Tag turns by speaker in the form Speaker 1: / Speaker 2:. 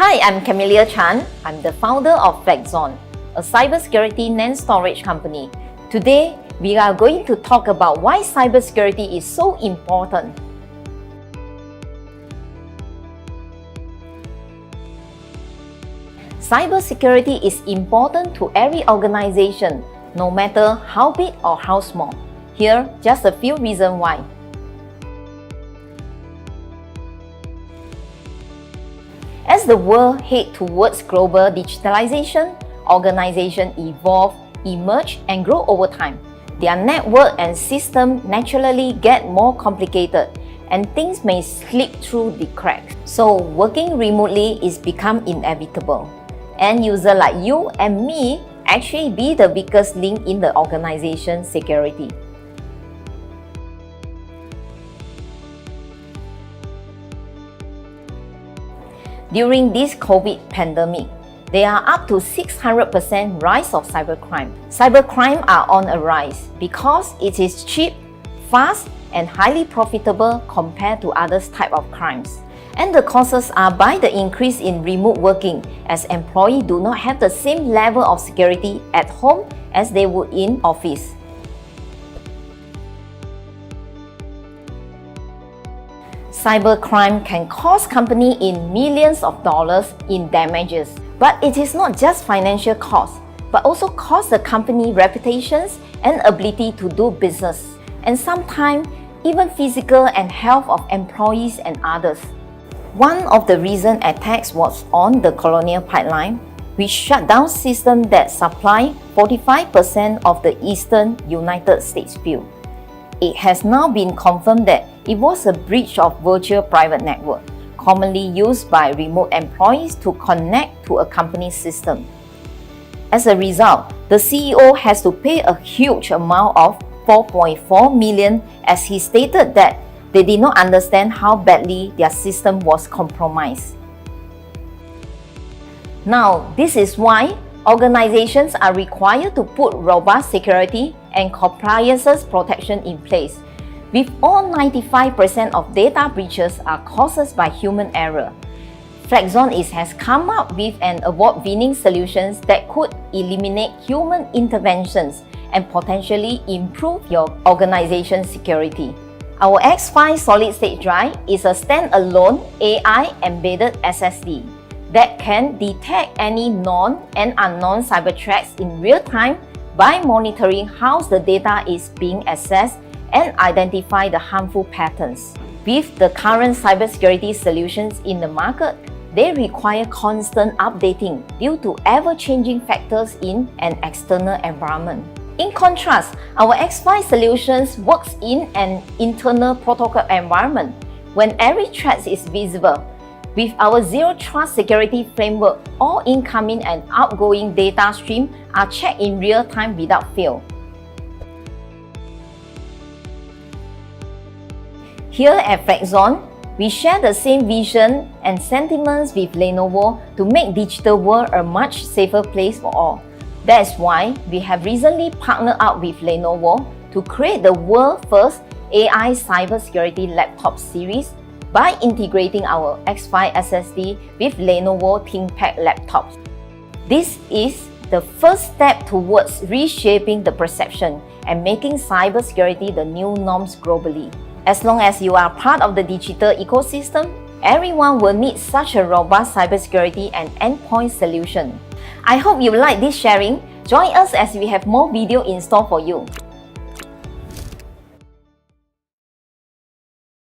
Speaker 1: Hi, I'm Camellia Chan. I'm the founder of Flexxon, a cybersecurity NAND storage company. Today, we are going to talk about why cybersecurity is so important. Cybersecurity is important to every organization, no matter how big or how small. Here, just a few reasons why. As the world heads towards global digitalization, organizations evolve, emerge, and grow over time. Their network and system naturally get more complicated, and things may slip through the cracks. So, working remotely is become inevitable. End users like you and me actually be the weakest link in the organization's security. During this COVID pandemic, there are up to 600% rise of cybercrime. Cybercrime are on a rise because it is cheap, fast, and highly profitable compared to other types of crimes. And the causes are by the increase in remote working, as employees do not have the same level of security at home as they would in office. Cybercrime can cost companies in millions of dollars in damages. But it is not just financial cost, but also cost the company reputations and ability to do business, and sometimes even physical and health of employees and others. One of the recent attacks was on the Colonial pipeline, which shut down systems that supply 45% of the eastern United States fuel. It has now been confirmed that it was a breach of virtual private network, commonly used by remote employees to connect to a company's system. As a result, the CEO has to pay a huge amount of $4.4 million, as he stated that they did not understand how badly their system was compromised. Now, this is why organizations are required to put robust security and compliances protection in place. With all 95% of data breaches are caused by human error, Flexxon has come up with an award-winning solution that could eliminate human interventions and potentially improve your organization's security. Our X-PHY solid-state drive is a standalone AI-embedded SSD that can detect any known and unknown cyber threats in real time by monitoring how the data is being accessed and identify the harmful patterns. With the current cybersecurity solutions in the market, they require constant updating due to ever-changing factors in an external environment. In contrast, our X-PHY solutions works in an internal protocol environment when every threat is visible. With our Zero Trust security framework, all incoming and outgoing data streams are checked in real time without fail. Here at Flexxon, we share the same vision and sentiments with Lenovo to make digital world a much safer place for all. That's why we have recently partnered up with Lenovo to create the world's first AI cybersecurity laptop series by integrating our X-PHY SSD with Lenovo ThinkPad laptops. This is the first step towards reshaping the perception and making cybersecurity the new norms globally. As long as you are part of the digital ecosystem, everyone will need such a robust cybersecurity and endpoint solution. I hope you like this sharing. Join us as we have more video in store for you.